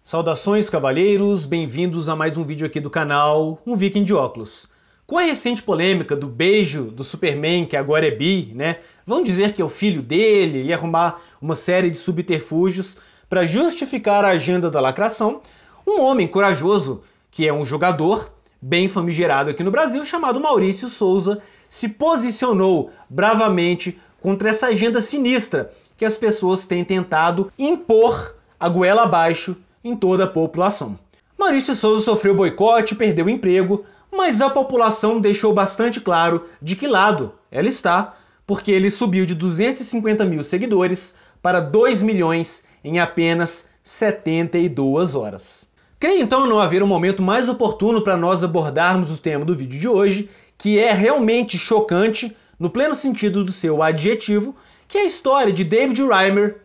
Saudações, cavalheiros, bem-vindos a mais um vídeo aqui do canal, um Viking de óculos. Com a recente polêmica do beijo do Superman, que agora é bi, né? Vão dizer que é o filho dele e arrumar uma série de subterfúgios para justificar a agenda da lacração, um homem corajoso, que é um jogador bem famigerado aqui no Brasil, chamado Maurício Souza, se posicionou bravamente contra essa agenda sinistra que as pessoas têm tentado impor a goela abaixo em toda a população. Maurício Souza sofreu boicote, perdeu o emprego, mas a população deixou bastante claro de que lado ela está, porque ele subiu de 250 mil seguidores para 2 milhões em apenas 72 horas. Creio então não haver um momento mais oportuno para nós abordarmos o tema do vídeo de hoje, que é realmente chocante, no pleno sentido do seu adjetivo, que é a história de David Reimer,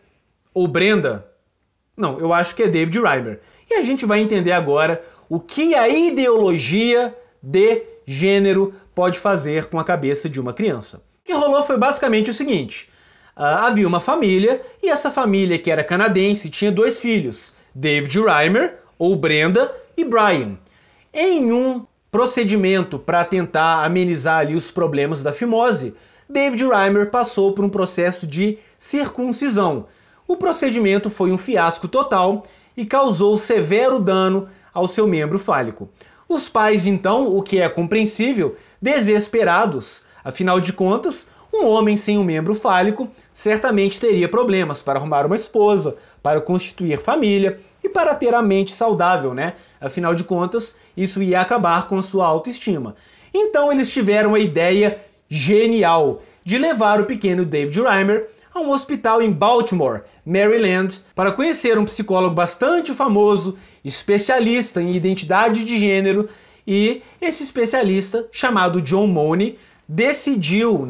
ou Brenda. Não, eu acho que é David Reimer. E a gente vai entender agora o que a ideologia de gênero pode fazer com a cabeça de uma criança. O que rolou foi basicamente o seguinte. Havia uma família, e essa família, que era canadense, tinha 2 filhos, David Reimer, ou Brenda, e Brian. Em um procedimento para tentar amenizar ali os problemas da fimose, David Reimer passou por um processo de circuncisão. O procedimento foi um fiasco total e causou severo dano ao seu membro fálico. Os pais, então, o que é compreensível, desesperados, afinal de contas, um homem sem um membro fálico certamente teria problemas para arrumar uma esposa, para constituir família e para ter a mente saudável, né? Afinal de contas, isso ia acabar com a sua autoestima. Então eles tiveram a ideia genial de levar o pequeno David Reimer a um hospital em Baltimore, Maryland, para conhecer um psicólogo bastante famoso, especialista em identidade de gênero, e esse especialista, chamado John Money, decidiu,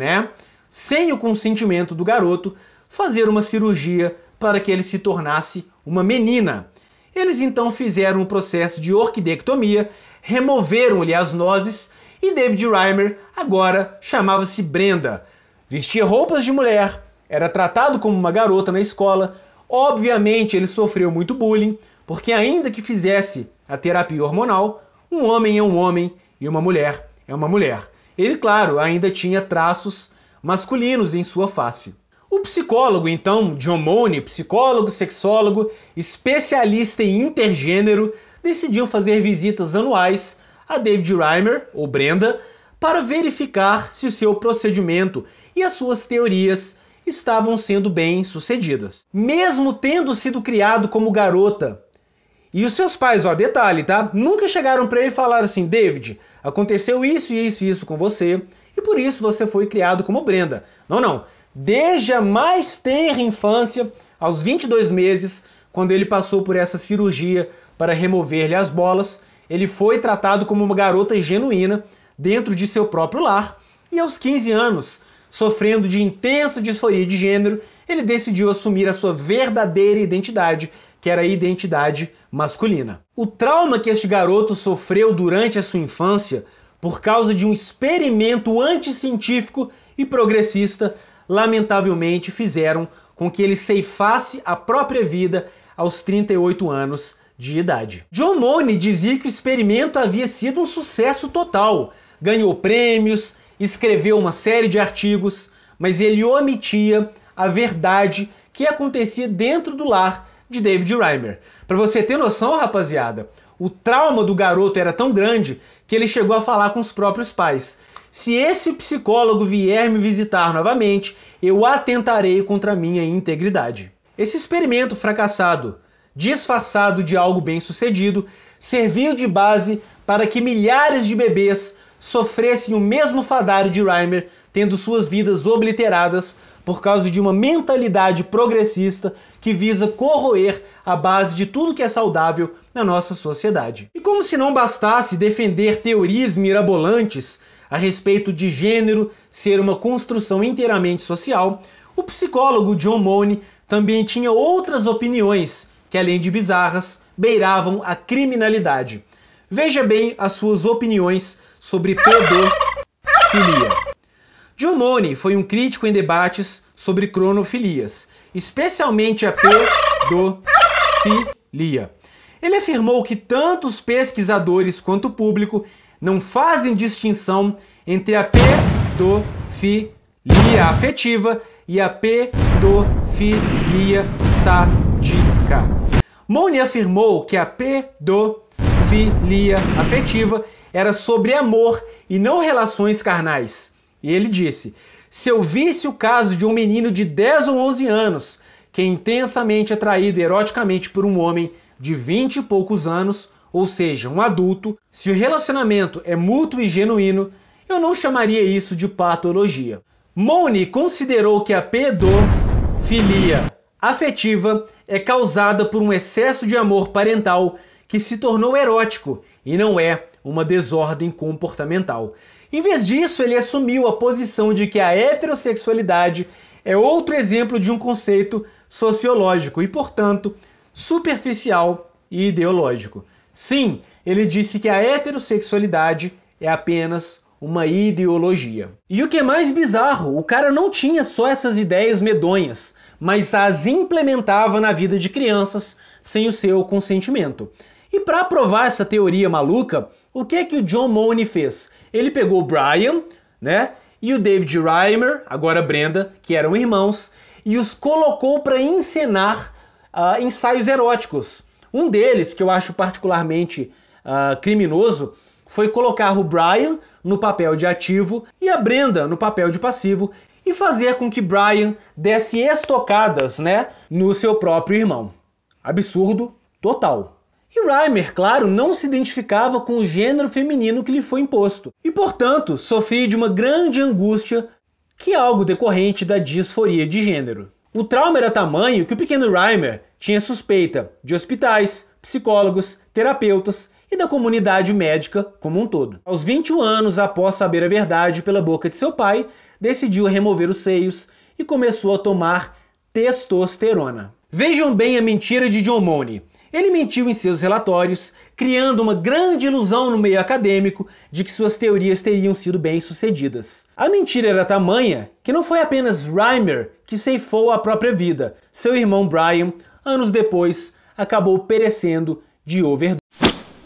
sem o consentimento do garoto, fazer uma cirurgia para que ele se tornasse uma menina. Eles então fizeram um processo de orquidectomia, removeram-lhe as nozes, e David Reimer agora chamava-se Brenda. Vestia roupas de mulher, era tratado como uma garota na escola. Obviamente ele sofreu muito bullying, porque ainda que fizesse a terapia hormonal, um homem é um homem e uma mulher é uma mulher. Ele, claro, ainda tinha traços masculinos em sua face. O psicólogo, então, John Money, psicólogo, sexólogo, especialista em intergênero, decidiu fazer visitas anuais a David Reimer, ou Brenda, para verificar se o seu procedimento e as suas teorias estavam sendo bem sucedidas. Mesmo tendo sido criado como garota. E os seus pais, detalhe, tá? Nunca chegaram para ele e falaram assim: David, aconteceu isso e isso e isso com você, e por isso você foi criado como Brenda. Não. Desde a mais tenra infância, aos 22 meses, quando ele passou por essa cirurgia para remover-lhe as bolas, ele foi tratado como uma garota genuína dentro de seu próprio lar, e aos 15 anos, sofrendo de intensa disforia de gênero, ele decidiu assumir a sua verdadeira identidade, que era a identidade masculina. O trauma que este garoto sofreu durante a sua infância, por causa de um experimento anticientífico e progressista, lamentavelmente fizeram com que ele ceifasse a própria vida aos 38 anos de idade. John Money dizia que o experimento havia sido um sucesso total, ganhou prêmios, escreveu uma série de artigos, mas ele omitia a verdade que acontecia dentro do lar de David Reimer. Para você ter noção, rapaziada, o trauma do garoto era tão grande que ele chegou a falar com os próprios pais: se esse psicólogo vier me visitar novamente, eu atentarei contra a minha integridade. Esse experimento fracassado, disfarçado de algo bem sucedido, serviu de base para que milhares de bebês sofressem o mesmo fadário de Reimer, tendo suas vidas obliteradas por causa de uma mentalidade progressista que visa corroer a base de tudo que é saudável na nossa sociedade. E como se não bastasse defender teorias mirabolantes a respeito de gênero ser uma construção inteiramente social, o psicólogo John Money também tinha outras opiniões que, além de bizarras, beiravam a criminalidade. Veja bem as suas opiniões sobre pedofilia. John Money foi um crítico em debates sobre cronofilias, especialmente a pedofilia. Ele afirmou que tanto os pesquisadores quanto o público não fazem distinção entre a pedofilia afetiva e a pedofilia sádica. Mooney afirmou que a pedofilia afetiva era sobre amor e não relações carnais. E ele disse: se eu visse o caso de um menino de 10 ou 11 anos que é intensamente atraído eroticamente por um homem de 20 e poucos anos, ou seja, um adulto, se o relacionamento é mútuo e genuíno, eu não chamaria isso de patologia. Mooney considerou que a pedofilia afetiva é causada por um excesso de amor parental que se tornou erótico e não é uma desordem comportamental. Em vez disso, ele assumiu a posição de que a heterossexualidade é outro exemplo de um conceito sociológico e, portanto, superficial e ideológico. Sim, ele disse que a heterossexualidade é apenas uma ideologia. E o que é mais bizarro, o cara não tinha só essas ideias medonhas, mas as implementava na vida de crianças sem o seu consentimento. E para provar essa teoria maluca, o que é que o John Mooney fez? Ele pegou o Brian, né, e o David Reimer, agora Brenda, que eram irmãos, e os colocou para encenar ensaios eróticos. Um deles, que eu acho particularmente criminoso, foi colocar o Brian no papel de ativo e a Brenda no papel de passivo e fazer com que Brian desse estocadas, né, no seu próprio irmão. Absurdo total. E Reimer, claro, não se identificava com o gênero feminino que lhe foi imposto e, portanto, sofria de uma grande angústia, que é algo decorrente da disforia de gênero. O trauma era tamanho que o pequeno Reimer tinha suspeita de hospitais, psicólogos, terapeutas e da comunidade médica como um todo. Aos 21 anos, após saber a verdade pela boca de seu pai, decidiu remover os seios e começou a tomar testosterona. Vejam bem a mentira de John Mooney. Ele mentiu em seus relatórios, criando uma grande ilusão no meio acadêmico de que suas teorias teriam sido bem-sucedidas. A mentira era tamanha que não foi apenas Reimer que ceifou a própria vida. Seu irmão Brian, anos depois, acabou perecendo de overdose.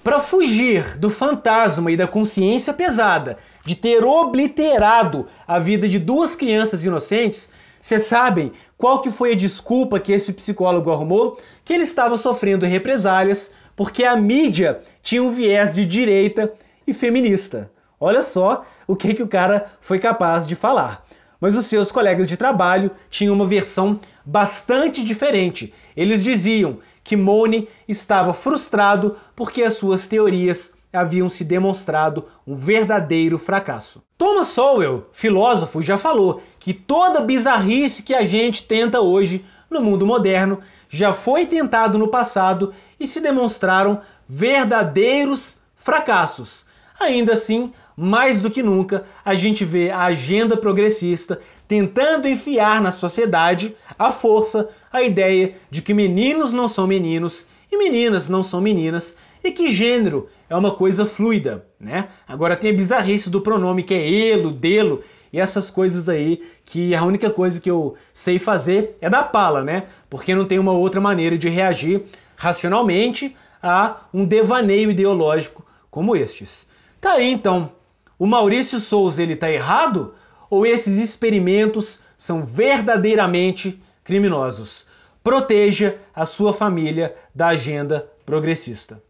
Para fugir do fantasma e da consciência pesada de ter obliterado a vida de duas crianças inocentes, vocês sabem qual que foi a desculpa que esse psicólogo arrumou? Que ele estava sofrendo represálias porque a mídia tinha um viés de direita e feminista. Olha só o que o cara foi capaz de falar. Mas os seus colegas de trabalho tinham uma versão bastante diferente. Eles diziam que Mooney estava frustrado porque as suas teorias haviam se demonstrado um verdadeiro fracasso. Thomas Sowell, filósofo, já falou que toda bizarrice que a gente tenta hoje no mundo moderno já foi tentado no passado e se demonstraram verdadeiros fracassos. Ainda assim, mais do que nunca, a gente vê a agenda progressista tentando enfiar na sociedade à força a ideia de que meninos não são meninos e meninas não são meninas e que gênero é uma coisa fluida, né? Agora tem a bizarrice do pronome que é elo, delo e essas coisas aí que a única coisa que eu sei fazer é dar pala, né? Porque não tem uma outra maneira de reagir racionalmente a um devaneio ideológico como estes. Tá aí então, o Maurício Souza ele tá errado ou esses experimentos são verdadeiramente criminosos? Proteja a sua família da agenda progressista.